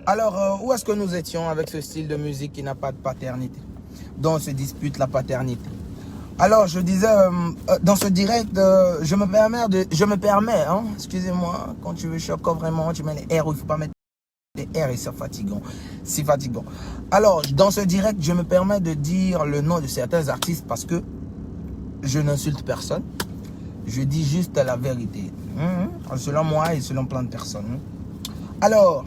Alors, où est-ce que nous étions avec ce style de musique qui n'a pas de paternité, dont on se dispute la paternité? Alors, je disais, dans ce direct, je me permets, hein, excusez-moi, quand tu veux choquer vraiment, tu mets les R, il ne faut pas mettre les R et c'est fatigant. C'est fatigant. Alors, dans ce direct, je me permets de dire le nom de certains artistes parce que je n'insulte personne. Je dis juste la vérité. Selon moi et selon plein de personnes. Alors,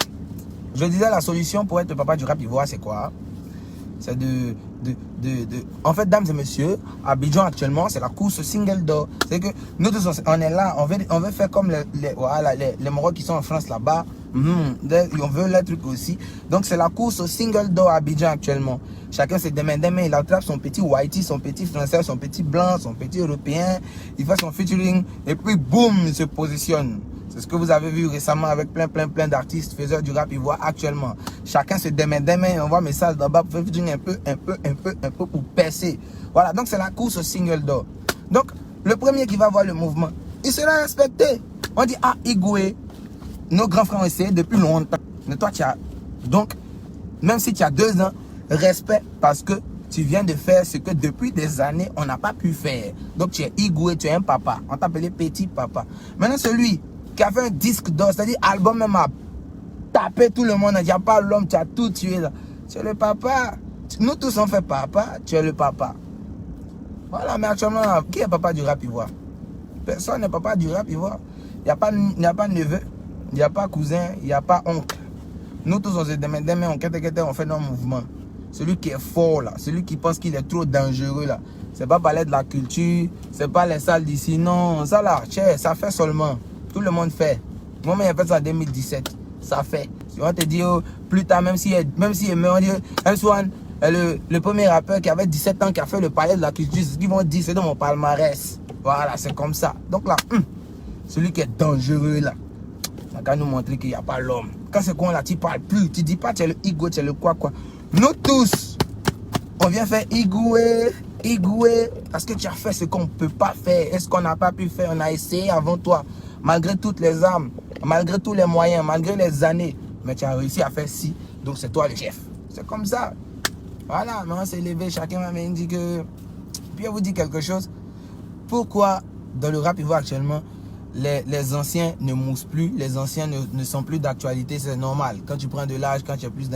je disais la solution pour être le papa du rap ivoire, c'est quoi? C'est En fait, dames et messieurs, à Abidjan actuellement, c'est la course single door. C'est que nous tous, on est là, on veut faire comme les Marocs qui sont en France là-bas. On veut les trucs aussi. Donc, c'est la course au single door à Abidjan actuellement. Chacun se demande, il attrape son petit whitey, son petit français, son petit blanc, son petit européen. Il fait son featuring et puis boum, il se positionne. C'est ce que vous avez vu récemment avec plein d'artistes faiseurs du rap ivoire actuellement. Chacun se demande, on voit message d'en-bas pour faire featuring un peu pour percer. Voilà, donc c'est la course au single door. Donc, le premier qui va voir le mouvement, il sera respecté. On dit, ah, Igoué, nos grands frères ont essayé depuis longtemps. Mais toi, tu as... Donc, même si tu as 2 ans, respect parce que tu viens de faire ce que depuis des années, on n'a pas pu faire. Donc, tu es Igoué, tu es un papa. On t'appelait petit papa. Maintenant, celui qui a fait un disque d'or, c'est-à-dire album même à taper tout le monde, il n'y a pas l'homme, tu as tout tué là. Tu es le papa. Nous tous on fait papa, tu es le papa. Voilà, mais actuellement, qui est papa du rap ivoire? Personne n'est papa du rap ivoire. Il n'y a pas neveu, il n'y a pas cousin, il n'y a pas oncle. Nous tous on se demande, on fait nos mouvements. Celui qui est fort là, celui qui pense qu'il est trop dangereux là. C'est pas parler de la culture, c'est pas les salles d'ici, non. Ça là, ça fait seulement. Tout le monde fait. Moi-même, j'ai fait ça en 2017. Ça fait. Si on te dit, oh, plus tard, même si il meurt, on dit, M-Swan, le premier rappeur qui avait 17 ans, qui a fait le palais de la culture, ce qu'ils vont dire, c'est dans mon palmarès. Voilà, c'est comme ça. Donc là, celui qui est dangereux là, ça va nous montrer qu'il n'y a pas l'homme. Quand c'est quoi là, tu parles plus. Tu dis pas, tu es le Igoué, tu es le quoi. Nous tous, on vient faire Igoué, parce que tu as fait ce qu'on ne peut pas faire. Est-ce qu'on n'a pas pu faire? On a essayé avant toi. Malgré toutes les armes, malgré tous les moyens, malgré les années. Mais tu as réussi à faire ci, donc c'est toi le chef. C'est comme ça. Voilà, mais on s'est levé, chacun m'a dit que... Puis on vous dit quelque chose. Pourquoi dans le rap ivoire actuellement, les anciens ne moussent plus, les anciens ne sont plus d'actualité, c'est normal. Quand tu prends de l'âge, quand tu es plus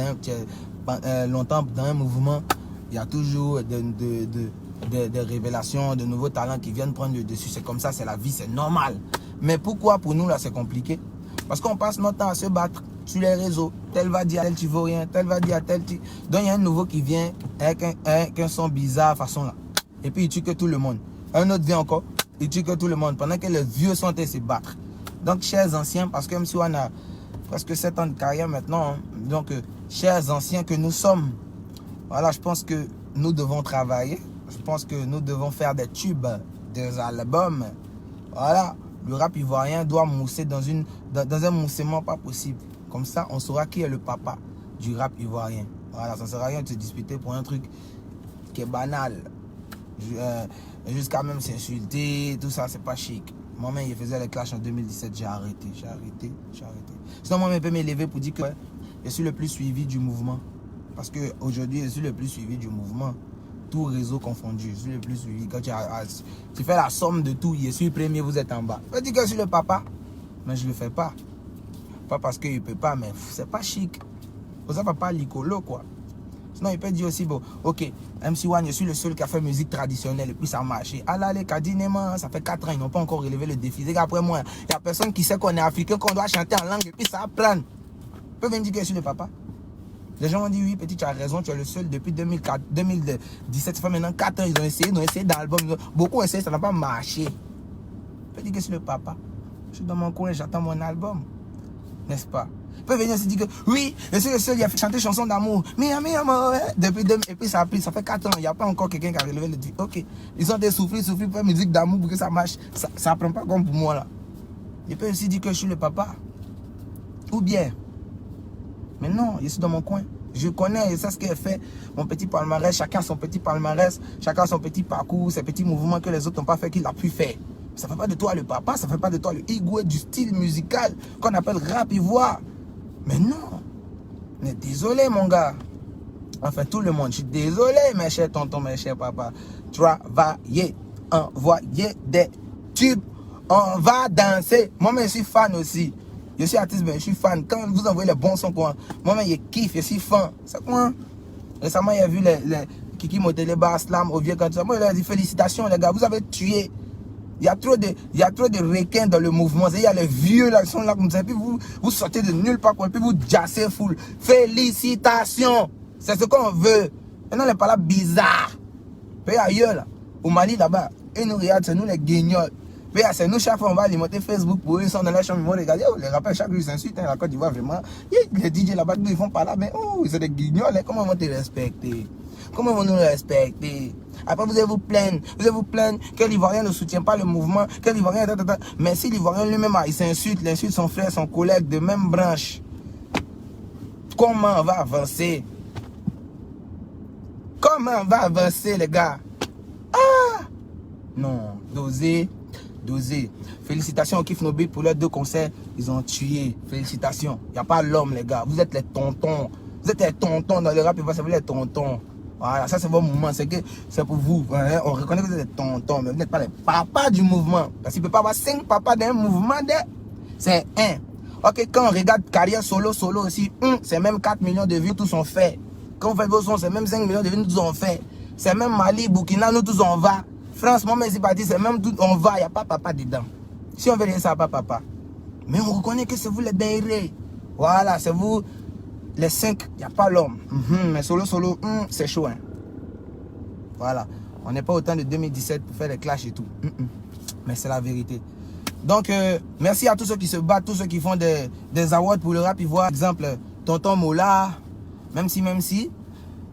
longtemps dans un mouvement, il y a toujours des révélations, de nouveaux talents qui viennent prendre le dessus. C'est comme ça, c'est la vie, c'est normal. Mais pourquoi pour nous là c'est compliqué? Parce qu'on passe notre temps à se battre sur les réseaux. Tel va dire à tel tu veux rien, tel va dire à tel tu... Donc il y a un nouveau qui vient avec un son bizarre façon là. Et puis il tue que tout le monde. Un autre vient encore, il tue que tout le monde. Pendant que les vieux sont à se battre. Donc chers anciens, parce que même si on a presque 7 ans de carrière maintenant, hein, donc chers anciens que nous sommes, voilà, je pense que nous devons travailler. Je pense que nous devons faire des tubes, des albums. Voilà. Le rap ivoirien doit mousser dans un moussement pas possible. Comme ça, on saura qui est le papa du rap ivoirien. Voilà, ça ne sert à rien de se disputer pour un truc qui est banal. Jusqu'à même s'insulter, tout ça, c'est pas chic. Moi-même, je faisais les clashs en 2017, j'ai arrêté. Sinon, moi-même, je peux m'élever pour dire que je suis le plus suivi du mouvement. Parce qu'aujourd'hui, je suis le plus suivi du mouvement. Tout réseau confondu, je suis le plus suivi. Quand tu fais la somme de tout, je suis premier, vous êtes en bas. Je dis que je suis le papa, mais je ne le fais pas. Pas parce qu'il ne peut pas, mais c'est pas chic. Vous n'avez pas l'icolo, quoi. Sinon, il peut dire aussi, bon, ok, MC1, je suis le seul qui a fait musique traditionnelle et puis ça a marché. Ah là, les Kadinema, ça fait 4 ans, ils n'ont pas encore relevé le défi. Après moi, il n'y a personne qui sait qu'on est africain, qu'on doit chanter en langue et puis ça plane. Vous pouvez venir dire que je suis le papa. Les gens ont dit oui, petit, tu as raison, tu es le seul depuis 2017, ça fait maintenant 4 ans, ils ont essayé dans l'album. Beaucoup ont essayé, ça n'a pas marché. Je peux dire que je suis le papa. Je suis dans mon coin et j'attends mon album. N'est-ce pas? Ils peuvent venir se dire que oui, je suis le seul, il a fait chanter chanson d'amour. Et puis ça fait 4 ans, il n'y a pas encore quelqu'un qui a relevé le défi. Ok, ils ont des soufflés pour faire musique d'amour pour que ça marche. Ça ne prend pas comme pour moi là. Ils peuvent aussi dire que je suis le papa. Ou bien. Mais non, je suis dans mon coin. Je connais, je sais ce qu'elle fait. Mon petit palmarès, chacun son petit palmarès, chacun son petit parcours, ses petits mouvements que les autres n'ont pas fait, qu'il a pu faire. Ça ne fait pas de toi le papa, ça ne fait pas de toi le Igoué du style musical qu'on appelle rap ivoire. Mais non. On est désolé, mon gars. Enfin, tout le monde. Je suis désolé, mes chers tontons, mes chers papas. Travailler, envoyer des tubes. On va danser. Moi-même, je suis fan aussi. Je suis artiste, mais je suis fan. Quand vous envoyez les bons sons, quoi. Moi-même, je kiffe, je suis fan. C'est quoi? Récemment, il y a vu les Kiki Motele Bar Slam au vieux quand ça. Moi, il a dit félicitations, les gars. Vous avez tué. Il y a trop de requins dans le mouvement. Il y a les vieux là qui sont là comme ça. Et puis vous sortez de nulle part. Et puis vous jassez full. Félicitations. C'est ce qu'on veut. Maintenant, les paroles bizarres. Puis ailleurs, là, au Mali, là-bas, ils nous regardent, c'est nous les guignols. Puis c'est nous, chaque fois, on va alimenter Facebook pour eux. Ils sont dans la chambre, ils vont regarder. Oh, les rappeurs, chaque jour, ils s'insultent. La Côte d'Ivoire, vraiment. Les DJ là-bas, ils font pas là. Mais oh, c'est des guignols. Hein. Comment ils vont te respecter? Comment ils vont nous respecter? Après, vous allez vous plaindre. Vous allez vous plaindre que l'Ivoirien ne soutient pas le mouvement. Que l'Ivoirien. Mais si l'Ivoirien lui-même, il s'insulte, il insulte son frère, son collègue de même branche. Comment on va avancer? Comment on va avancer, les gars? Ah! Non, doser. Félicitations au Kif Nobel pour leurs 2 concerts. Ils ont tué. Félicitations. Il n'y a pas l'homme, les gars. Vous êtes les tontons. Vous êtes les tontons dans le rap. C'est vous les tontons. Voilà, ça c'est votre mouvement. C'est pour vous. Hein? On reconnaît que vous êtes les tontons. Mais vous n'êtes pas les papas du mouvement. Parce qu'il ne peut pas avoir 5 papas d'un mouvement. C'est un. Ok, quand on regarde carrière solo aussi, c'est même 4 millions de vues, tous sont faits. Quand on fait vos sons, c'est même 5 millions de vues, nous tous on fait. C'est même Mali, Burkina, nous tous on va. France, moi, mais c'est parti, c'est même tout, on va, il n'y a pas papa dedans. Si on veut dire ça, pas papa. Mais on reconnaît que c'est vous les derniers. Voilà, c'est vous les 5, il n'y a pas l'homme. Mais solo, c'est chaud. Hein. Voilà, on n'est pas au temps de 2017 pour faire des clashs et tout. Mais c'est la vérité. Donc, merci à tous ceux qui se battent, tous ceux qui font des awards pour le rap ivoire. Par exemple, Tonton Mola, même si.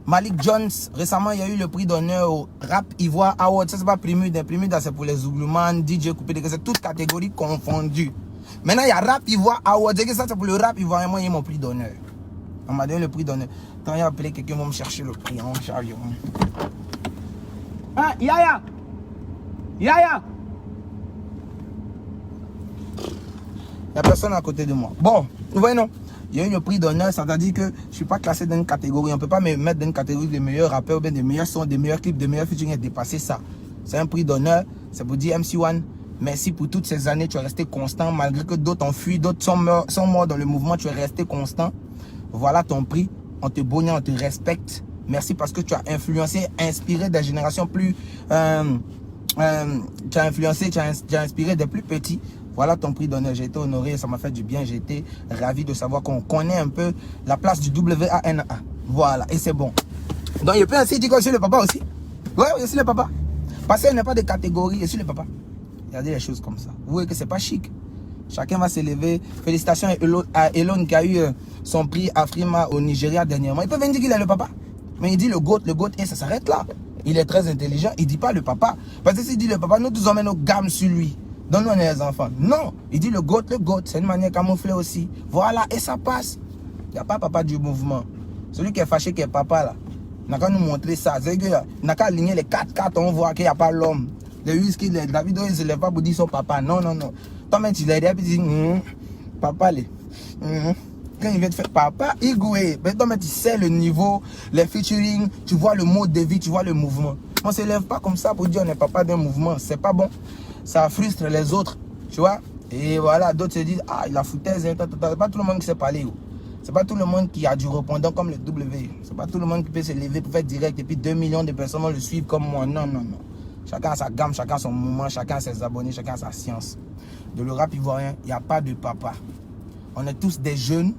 Malik Jones, récemment, il y a eu le prix d'honneur au Rap Ivoire Award. Ça, c'est pas Primude. Primude, c'est pour les Zouglouman, DJ Coupé, c'est toutes catégories confondues. Maintenant, il y a Rap Ivoire Award. C'est que ça, c'est pour le rap ivoirien. Moi, il y a mon prix d'honneur. On m'a donné le prix d'honneur. Quand il y a appelé quelqu'un, va me chercher le prix. On charge. Ah, Yaya! Il n'y a personne à côté de moi. Bon, vous voyez, non? Il y a eu le prix d'honneur, ça veut dire que je ne suis pas classé dans une catégorie. On ne peut pas me mettre dans une catégorie des meilleurs rappeurs, ou bien des meilleurs sons, des meilleurs clips, des meilleurs featuring et dépasser ça. C'est un prix d'honneur. C'est pour dire MC1, merci pour toutes ces années. Tu es resté constant malgré que d'autres ont fui, d'autres sont morts dans le mouvement. Tu es resté constant. Voilà ton prix. On te bonne, on te respecte. Merci parce que tu as influencé, inspiré des générations plus... tu as influencé, tu as inspiré des plus petits. Voilà ton prix d'honneur, j'ai été honoré, ça m'a fait du bien, j'ai été ravi de savoir qu'on connaît un peu la place du WANA. Voilà, et c'est bon. Donc il peut ainsi dire que je suis le papa aussi. Ouais, je suis le papa. Parce qu'il n'y a pas de catégorie, je suis le papa. Regardez les choses comme ça. Vous voyez que c'est pas chic. Chacun va s'élever. Félicitations à Elon qui a eu son prix Afrima au Nigeria dernièrement. Il peut venir dire qu'il est le papa. Mais il dit le GOAT, et ça s'arrête là. Il est très intelligent, il ne dit pas le papa. Parce que s'il dit le papa, nous tous on met nos gammes sur lui. Donc nous on est les enfants. Non, il dit le GOAT. C'est une manière camouflée aussi. Voilà, et ça passe. Il n'y a pas papa du mouvement. Celui qui est fâché, qui est papa là. Il n'a qu'à nous montrer ça. Il n'a qu'à aligner les 4 cartes, on voit qu'il n'y a pas l'homme. Le whisky, la vidéo, il ne se lève pas pour dire son papa. Non. Toi-même, tu l'as aidé et tu dis, papa, quand il vient te faire papa, il goué. Mais toi-même, tu sais le niveau, les featuring, tu vois le mode de vie, tu vois le mouvement. On ne se lève pas comme ça pour dire on n'est papa d'un mouvement. C'est pas bon. Ça frustre les autres, tu vois. Et voilà, d'autres se disent, ah, il a foutaise. C'est pas tout le monde qui sait parler. C'est pas tout le monde qui a du répondant comme le W. C'est pas tout le monde qui peut se lever pour faire direct et puis 2 millions de personnes vont le suivre comme moi. Non. Chacun a sa gamme, chacun a son mouvement, chacun a ses abonnés, chacun a sa science. De le rap ivoirien, il n'y a pas de papa. On est tous des jeunes.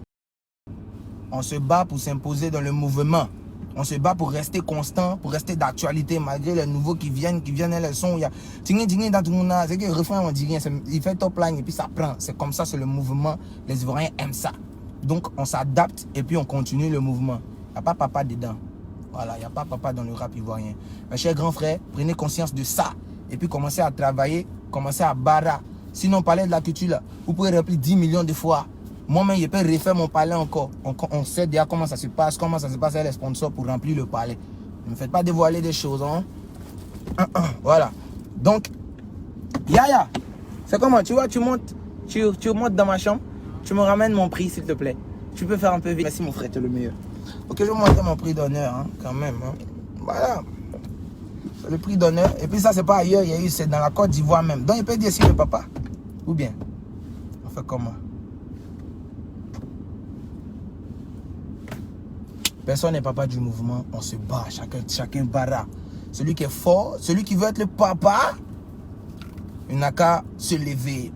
On se bat pour s'imposer dans le mouvement. On se bat pour rester constant, pour rester d'actualité, malgré les nouveaux qui viennent les sons. Il y a tingé dans tout le monde. C'est que le refrain, on dit rien. Il fait top line et puis ça prend. C'est comme ça, c'est le mouvement. Les Ivoiriens aiment ça. Donc, on s'adapte et puis on continue le mouvement. Il n'y a pas papa dedans. Voilà, il n'y a pas papa dans le rap ivoirien. Mes chers grands frères, prenez conscience de ça. Et puis commencez à travailler, commencez à barra. Sinon, parler de la culture, là, vous pouvez rappeler 10 millions de fois. Moi-même, je peux refaire mon palais encore. On sait déjà comment ça se passe avec les sponsors pour remplir le palais. Ne me faites pas dévoiler des choses. Hein? Voilà. Donc, Yaya, c'est comment? Tu vois, tu montes dans ma chambre, tu me ramènes mon prix, s'il te plaît. Tu peux faire un peu vite. Merci mon frère, tu es le meilleur. Ok, je vais vous montrer mon prix d'honneur, hein, quand même. Hein. Voilà. Le prix d'honneur. Et puis ça, c'est pas ailleurs, il y a eu, c'est dans la Côte d'Ivoire même. Donc il peut dire si le papa. Ou bien, on fait comment? Personne n'est papa du mouvement. On se bat, chacun barra. Celui qui est fort, celui qui veut être le papa, il n'a qu'à se lever.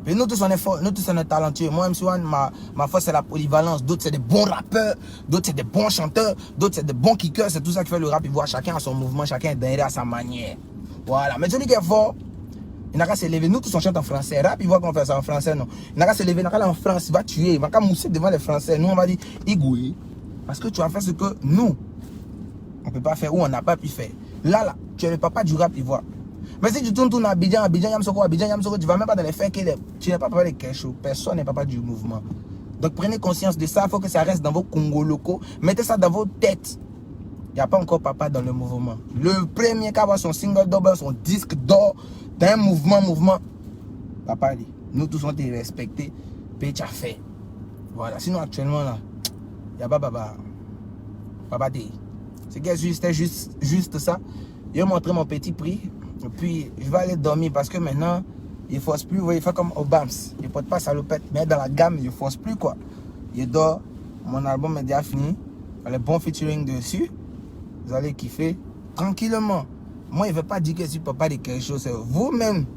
Et nous tous on est forts, nous tous on est talentueux. Moi, MC One, ma force c'est la polyvalence. D'autres c'est des bons rappeurs, d'autres c'est des bons chanteurs, d'autres c'est des bons kickers. C'est tout ça qui fait le rap. Chacun a son mouvement, chacun est derrière à sa manière. Voilà. Mais celui qui est fort, il n'a qu'à se lever. Nous tous on chante en français. Rap, il voit qu'on fait ça en français, non. Il n'a qu'à se lever, il n'a qu'à aller en France, il va tuer, il va qu'à mousser devant les Français. Nous on va dire, Igoué, parce que tu as fait ce que nous, on ne peut pas faire ou on n'a pas pu faire. Là, tu es le papa du rap ivoire. Mais si tu tournes à Abidjan, Yamsoko, tu ne vas même pas dans les faits que tu n'es pas papa de quelque chose. Personne n'est papa du mouvement. Donc prenez conscience de ça. Il faut que ça reste dans vos Congos locaux. Mettez ça dans vos têtes. Il n'y a pas encore papa dans le mouvement. Le premier qui a son single d'or, son disque d'or, dans un mouvement. Papa, nous tous on été respectés. Puis tu as fait. Voilà. Sinon actuellement là, il n'y a pas papa. Papa D. C'était juste ça. Je vais montrer mon petit prix. Et puis, je vais aller dormir parce que maintenant, il ne force plus. Vous voyez, il fait comme Obams. Il ne porte pas salopette. Mais dans la gamme, il ne force plus quoi. Il dort. Mon album est déjà fini. Il y a les bons featuring dessus. Vous allez kiffer tranquillement. Moi, il ne veut pas dire que je suis papa de quelque chose. C'est vous-même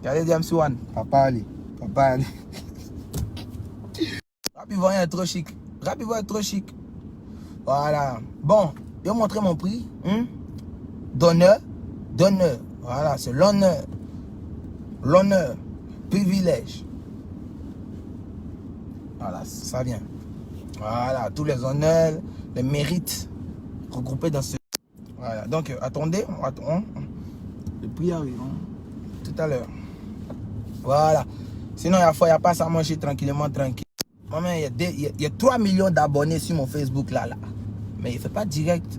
qui allez dire MC One. Papa, allez. Papa, allez. Rap ivoirien est trop chic. Rap ivoirien est trop chic. Voilà. Bon, je vais vous montrer mon prix. D'honneur. Voilà, c'est l'honneur. L'honneur. Privilège. Voilà, ça vient. Voilà, tous les honneurs, les mérites regroupés dans ce... Voilà, donc attendez, le prix arrive. Tout à l'heure. Voilà. Sinon, il n'y a pas ça à manger tranquillement, tranquille. Maman, il y a 3 millions d'abonnés sur mon Facebook là. Mais il ne fait pas direct.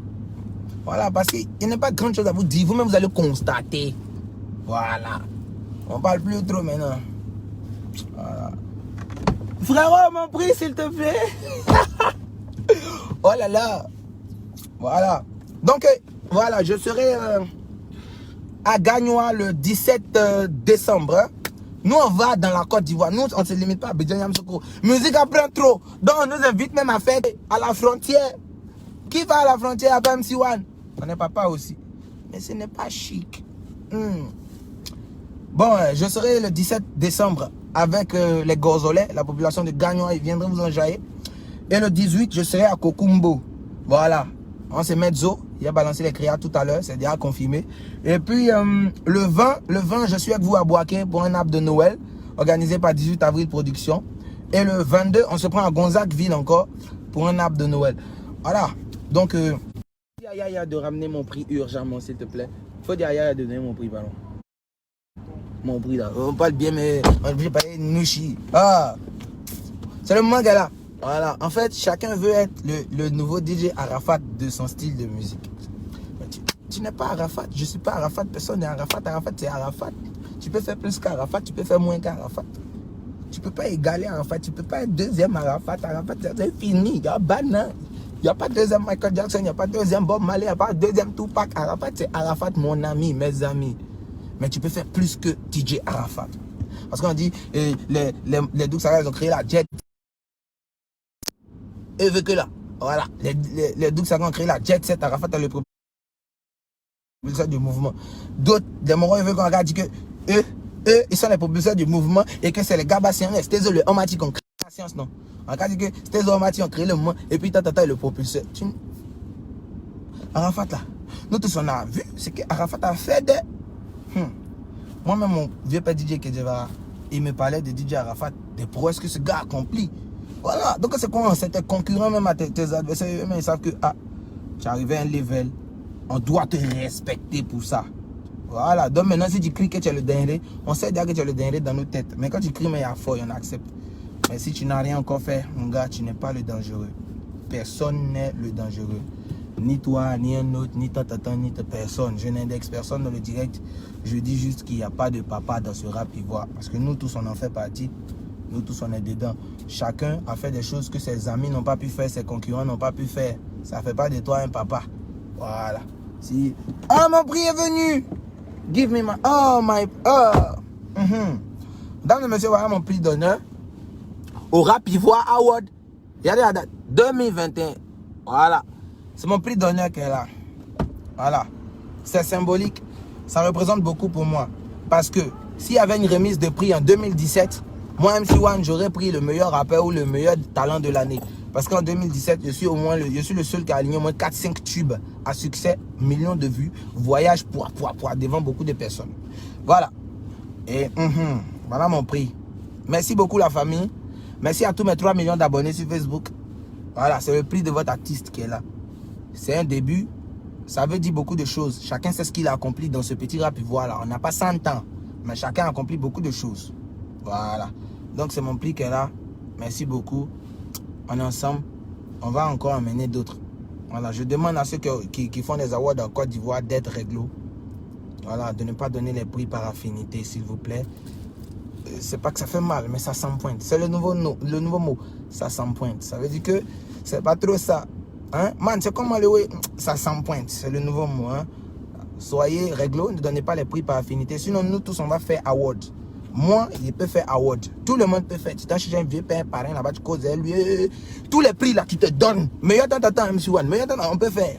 Voilà, parce qu'il n'y a pas grand chose à vous dire. Vous-même, vous allez constater. Voilà. On ne parle plus trop maintenant. Voilà. Frérot, mon prix, s'il te plaît. Oh là là. Voilà. Donc, voilà, je serai à Gagnoa le 17 décembre. Hein. Nous, on va dans la Côte d'Ivoire. Nous, on ne se limite pas à Abidjan Yamsoko. Musique apprend trop. Donc, on nous invite même à faire à la frontière. Qui va à la frontière avec MC One? On n'est papa aussi. Mais ce n'est pas chic. Bon, je serai le 17 décembre avec les Gozolais, la population de Gagnoa. Ils viendraient vous enjailler. Et le 18, je serai à Kokumbo. Voilà. On se met Zo. Il a balancé les créas tout à l'heure. C'est déjà confirmé. Et puis, le 20, je suis avec vous à Boaké pour un arbre de Noël. Organisé par 18 avril Production. Et le 22, on se prend à Gonzague-Ville encore pour un arbre de Noël. Voilà. Donc, dis à Yaya de ramener mon prix urgemment, s'il te plaît. Il faut dire à Yaya de donner mon prix, pardon. Mon prix là. On parle bien, mais on ne pas Nushi. Ah, c'est le moment, gars là. Voilà. En fait, chacun veut être le nouveau DJ Arafat de son style de musique. Tu n'es pas Arafat. Je ne suis pas Arafat. Personne n'est Arafat. Arafat, c'est Arafat. Tu peux faire plus qu'Arafat. Tu peux faire moins qu'Arafat. Tu ne peux pas égaler Arafat. Tu ne peux pas être deuxième Arafat. Arafat, c'est fini. Il y a banane. Il n'y a pas de deuxième Michael Jackson, il n'y a pas de deuxième Bob Marley, il n'y a pas de deuxième Tupac. Arafat, c'est Arafat, mon ami, mes amis. Mais tu peux faire plus que DJ Arafat. Parce qu'on dit, les Douxara, ils ont créé la Jet. Eux veulent que là. Voilà. Les Douxara ont créé la Jet Set. Arafat a le propulseur du mouvement. D'autres, des Morons, ils veulent qu'on regarde que eux, ils sont les propulseurs du mouvement et que c'est les Gabassiens, c'est eux, le Omati qui ont créé la science, non. On a dit que c'était les Omati qui ont créé le mouvement et puis tata le propulseur. Arafat là, nous tous on a vu, c'est que Arafat a fait des... Moi-même, mon vieux père DJ Kedjeva, il me parlait de DJ Arafat, des prouesses que ce gars a accompli. Voilà, donc c'est quoi? C'était concurrent même à tes adversaires, eux-mêmes ils savent que tu es arrivé à un level, on doit te respecter pour ça. Voilà, donc maintenant si tu cries que tu es le dernier, on sait déjà que tu es le dernier dans nos têtes. Mais quand tu cries, mais il y a fort, on accepte. Mais si tu n'as rien encore fait, mon gars, tu n'es pas le dangereux. Personne n'est le dangereux. Ni toi, ni un autre, ni ta tata, ni ta personne. Je n'indexe personne dans le direct. Je dis juste qu'il n'y a pas de papa dans ce rap ivoire. Parce que nous tous, on en fait partie. Nous tous, on est dedans. Chacun a fait des choses que ses amis n'ont pas pu faire, ses concurrents n'ont pas pu faire. Ça ne fait pas de toi un papa. Voilà. Si... Oh, mon prix est venu. Give me my... Oh, my... Oh. Mesdames et messieurs, voilà mon prix d'honneur. Au Rap Ivoire Award. Regardez la date. 2021. Voilà. C'est mon prix d'honneur qui est là. Voilà. C'est symbolique. Ça représente beaucoup pour moi. Parce que s'il y avait une remise de prix en 2017, moi, MC1, j'aurais pris le meilleur rappeur ou le meilleur talent de l'année. Parce qu'en 2017, je suis le seul qui a aligné au moins 4-5 tubes à succès, millions de vues, voyage devant beaucoup de personnes. Voilà. Et voilà mon prix. Merci beaucoup la famille. Merci à tous mes 3 millions d'abonnés sur Facebook. Voilà, c'est le prix de votre artiste qui est là. C'est un début. Ça veut dire beaucoup de choses. Chacun sait ce qu'il a accompli dans ce petit rap ivoire là. On n'a pas 100 ans, mais chacun a accompli beaucoup de choses. Voilà. Donc c'est mon prix qui est là. Merci beaucoup. On est ensemble. On va encore emmener d'autres. Voilà. Je demande à ceux qui font des awards en Côte d'Ivoire d'être réglo. Voilà. De ne pas donner les prix par affinité, s'il vous plaît. C'est pas que ça fait mal, mais ça s'empointe. C'est le nouveau mot. Ça s'empointe. Ça veut dire que c'est pas trop ça. Hein? Man, c'est comme le ça s'empointe. C'est le nouveau mot. Hein? Soyez réglo. Ne donnez pas les prix par affinité. Sinon, nous tous, on va faire award. Moi, il peut faire award. Tout le monde peut faire. Tu t'as cherché un vieux père, parrain là-bas, tu causes lui. Tous les prix là qui te donnent. Meilleur temps, MC1. Meilleur temps, on peut faire.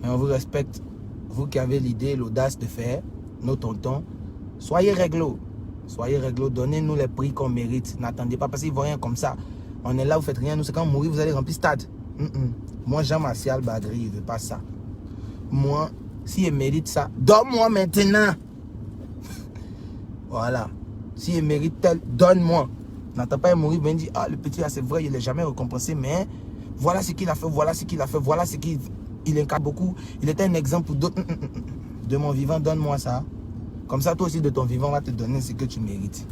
Mais on vous respecte. Vous qui avez l'idée, l'audace de faire, nos tontons, soyez réglo. Soyez réglo. Donnez-nous les prix qu'on mérite. N'attendez pas parce qu'ils ne voient rien comme ça. On est là, vous faites rien. Nous, c'est quand vous mourrez, vous allez remplir stade. Moi, Jean-Martial Badri, il ne veut pas ça. Moi, s'il mérite ça, donne-moi maintenant. Voilà. S'il mérite tel, donne-moi. N'attends pas, il mourir, il dit, ah, le petit là, c'est vrai, il n'est jamais récompensé, mais voilà ce qu'il a fait, voilà ce qu'il a fait, voilà ce qu'il incarne beaucoup. Il était un exemple pour d'autres. De mon vivant, donne-moi ça. Comme ça, toi aussi, de ton vivant, on va te donner ce que tu mérites.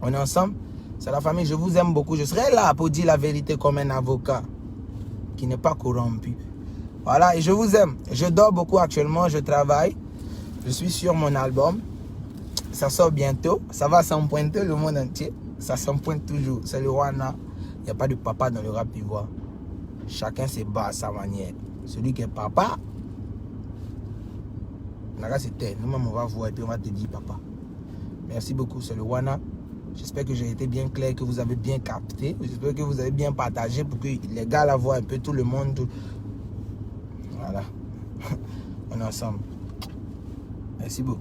On est ensemble. C'est la famille, je vous aime beaucoup. Je serai là pour dire la vérité comme un avocat qui n'est pas corrompu. Voilà, et je vous aime. Je dors beaucoup actuellement, je travaille. Je suis sur mon album. Ça sort bientôt. Ça va s'empointer le monde entier. Ça s'empointe toujours. C'est le Wana. Il n'y a pas de papa dans le rap ivoire. Chacun se bat à sa manière. Celui qui est papa, nous-mêmes on va voir et puis on va te dire papa. Merci beaucoup, c'est le Wana. J'espère que j'ai été bien clair, que vous avez bien capté. J'espère que vous avez bien partagé pour que les gars la voient un peu, tout le monde. Voilà. On est ensemble. Merci beaucoup.